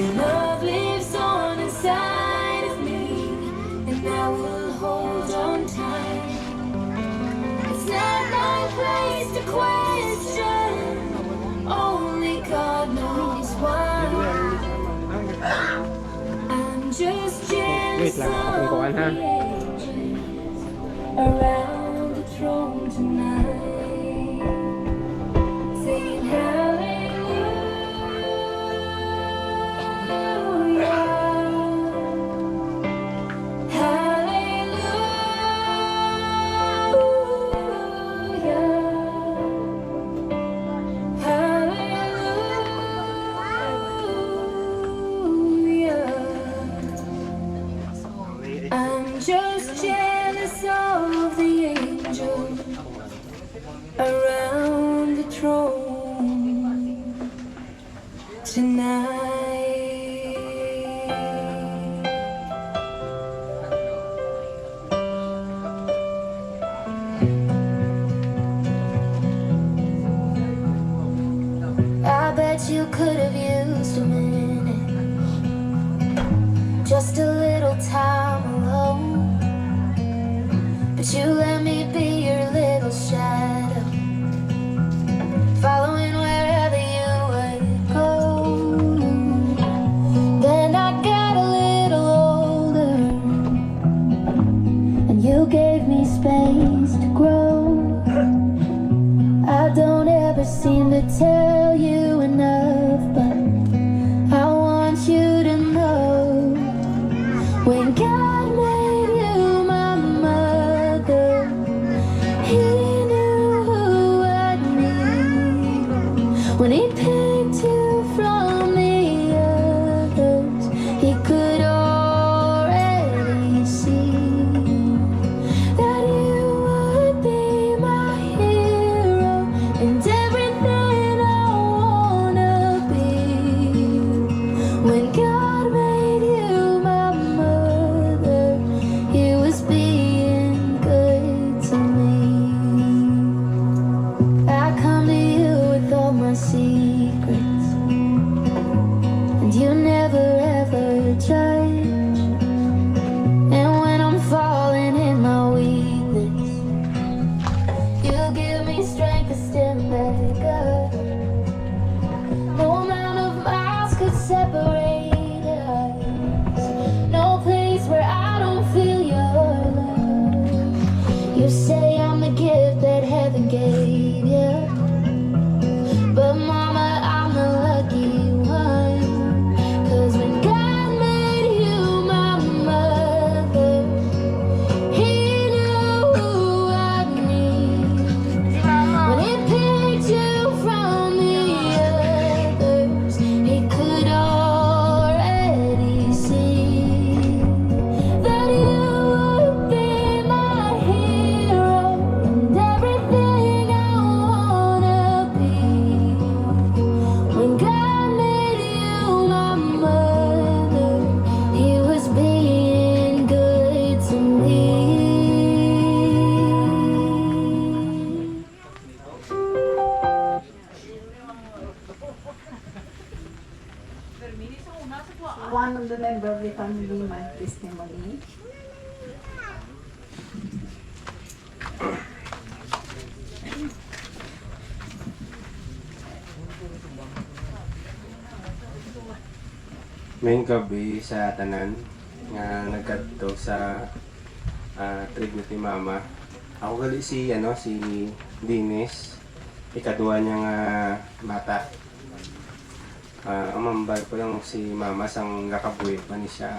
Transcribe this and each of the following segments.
Your love lives on inside of me, and I will hold on tight. It's not my place to question, only God knows why. I'm just Wait jealous lang, of katungkuan, ha? the angels around the throne tonight, singing I'm just jealous of the angels around the throne tonight. I bet you could have used a minute, just a little time alone, but you let me be your little shadow, following wherever you would go. Then I got a little older, and you gave me space to grow. I don't ever seem to tell you enough, but I want you to know, when God made you my mother, He knew who I'd need. When He picked you from the others, He could already see that you would be my hero and everything I wanna be. When God made you my mother, He was being good to me. I come to you with all my secrets, and you never ever judge. And when I'm falling in my weakness, you give me strength to stand back up. No amount of miles could separate us, no place where I don't feel your love. You say I'm a gift that heaven gave you, but mama, I'm the lucky one. 'Cause when God made you my mother, He knew who I'd need. When He picked you from the others, He could already see that you would be my hero and everything I wanna be. When God made you my mother, He was being good to me. One of the member of the family, my testimony. Main gabi sa tanan nga nagkadto sa tribute ni Mama. Ako gali si Dennis, ikaduha niya nga mata. Amambal ko lang si Mama sang gakabuhi pa ni siya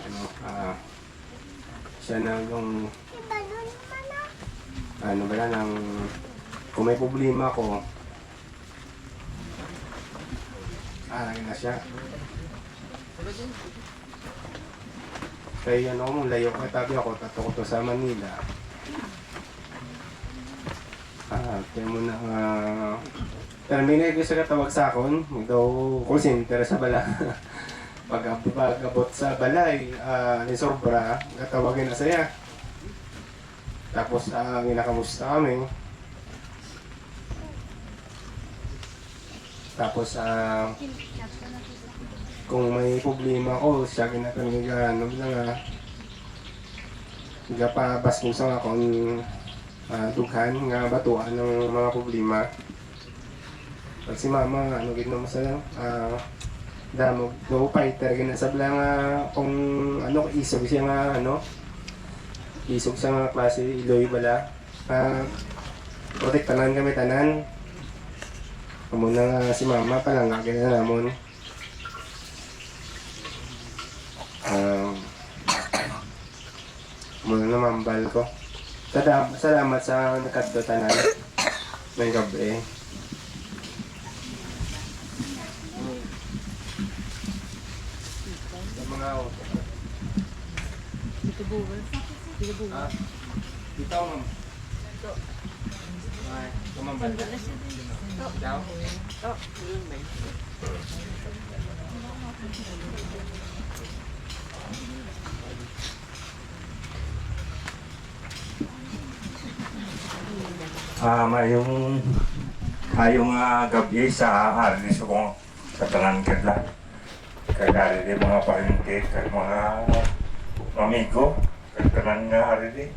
siya na yung nang kung may problema ko lagi na siya. Kaya layo ko, tabi ako, tato ko to sa Manila. Kaya mo na, terminate ko sa katawag sa akon, daw call center sa bala. Pag-abot sa balay, ni sobra, katawagin na saya. Tapos, ginakamusta kami. Tapos, kung may problema ko, siya kinakanigan, nga pabas kung sa akong dughan nga batuan ng mga problema. Pag si mama, gid naman sa damog, go fighter, ginasabla nga kung isog siya nga isog siya nga klase, iloy bala. Protektanan kami tanan. Kamuna nga si mama, palangagin na namon. Muna na mambal ko. Salamat sa nakaddotanan ng gabi. Sa mga auto. Dito buwan. Dito buwan. Dito, ma'am. Ay, kumambal. Daw? Mayong gabi sa harnis ko sa tanan kadla. Kaya di mga parinti, kaya mga amigo, kaya tanan nga hari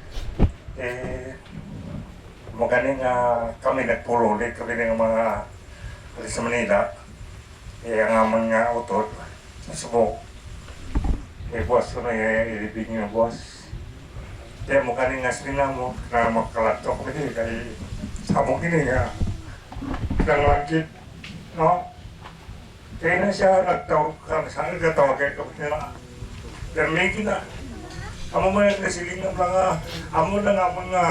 magaling kami nagpurulit, kami ng mga sa Manila. Ang mga utot, nasubok. Boss ko na ilibig niyo, boss. Kaya mo kanin nga sila mo, na magkalato ko din, kaya sabong kini nga, langit, no? Kaya na siya nagtawag ka, saan nagtawag kayo kapag nila. Pero may kina, amo mo yung nasiling ng mga, amo lang ang mga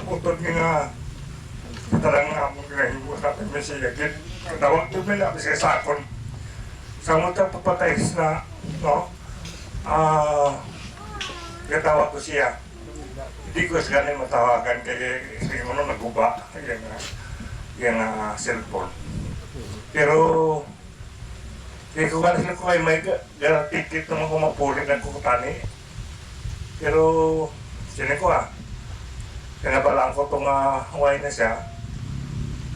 utod nga, talagang amo ginahin mo natin may siya, kaya tawag doon nila, kasi sakon. Sa mo tayo papatay na, no? Natawag ko siya. Hindi ko ganun matawagan kaya hindi mo naguba yung cellphone. Pero hindi ko ganun ko ay may ticket naman kumapulit ng kukutani. Pero sinin ko kinabalaan ko itong wine na siya.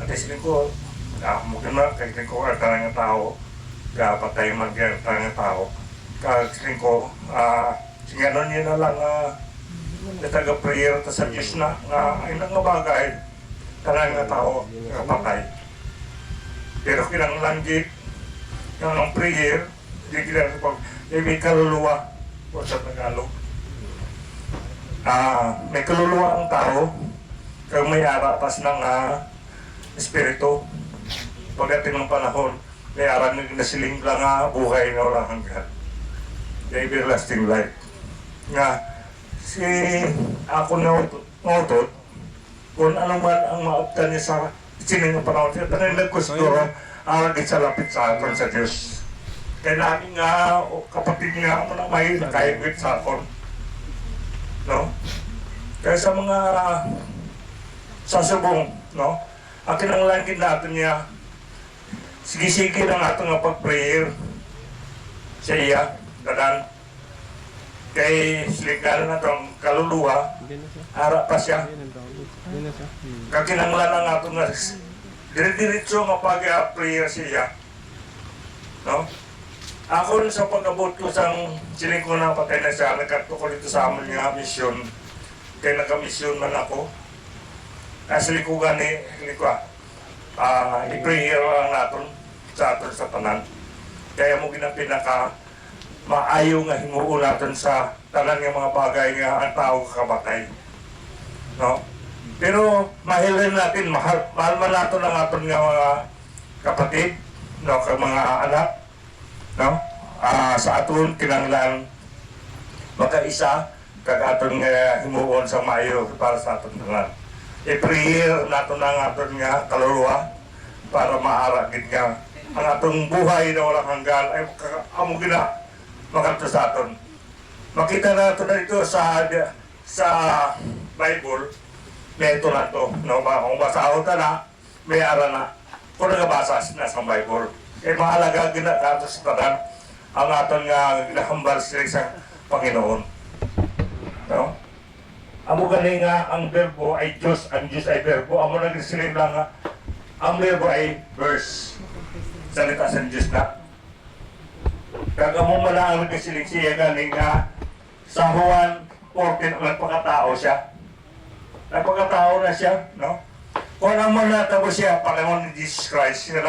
At sinin ko, mungkin na kaya ko ang tanang tao, patay mag-tanang tao. Kasi ko, singanon niya na lang taga-prayer ta sa Diyos na ilang nga bagay tanang nga tao kapatay. Pero kinanglanggit ng prayer, hindi kinang may kaluluwa o sa Tagalog. May kaluluwa ang tao kaya may aratas ng espiritu. Pagdating ng panahon, may aram na siling lang buhay na walang hanggan. The everlasting life. Nga, ako ngotot, kung ano man ang mauptan niya sa sining ng panahon, tanay ko siguro, agad sa lapit sa aton sa Diyos. Kaya namin nga, kapatid nga, ako na may nakaibig sa aton. No? Kaya sa mga sasubong, no? Ang kinanglangin natin niya, sige-sige ng atong pag-prayer sa iya, dadan. Kay siligalan na itong kaluluwa, harap pa siya. Kakinanglan na nga itong dire-diretso nga pag-prayer siya. No? Ako sa pag-abot ko sang siling ko na patay na siya, nagkato ko dito sa amin nga misyon. Kaya nagka-misyon man ako. Kasi ko gani, i-prayer lang natin sa atin sa tanan. Kaya mo pinaka maayo nga himuon natin sa tanan ng mga bagay nga ang tao kabatay. No? Pero mahilin natin, mahal man natin ang aton nga mga kapatid, no, kag mga anak, no? Sa aton kinanglan makaisa kag aton nga himuon sa maayo para sa aton tanan. I-prayer natin ang aton nga kaluluwa para maaragid nga ang atong buhay na walang hanggan ay amo gina makato sa aton. Makita natin na ito sa Bible, may ito na ito. No? Kung basahon ka na, may ara na. Kung nagabasa na sa Bible, mahalaga ginagato sa tanan ang aton nga ginahambal sila sa Panginoon. No? Amo gani nga ang verbo ay Diyos, ang Diyos ay verbo. Amo nag-silip lang nga, ang verbo ay verse. Salita sa Diyos na. Kag amo man ang nagkasiling siya ganing nga sa Juan 14 nagpakatao siya. Nagpakatao na siya, no? Kung ang manatabo siya, Panginoon ni Jesus Christ, sila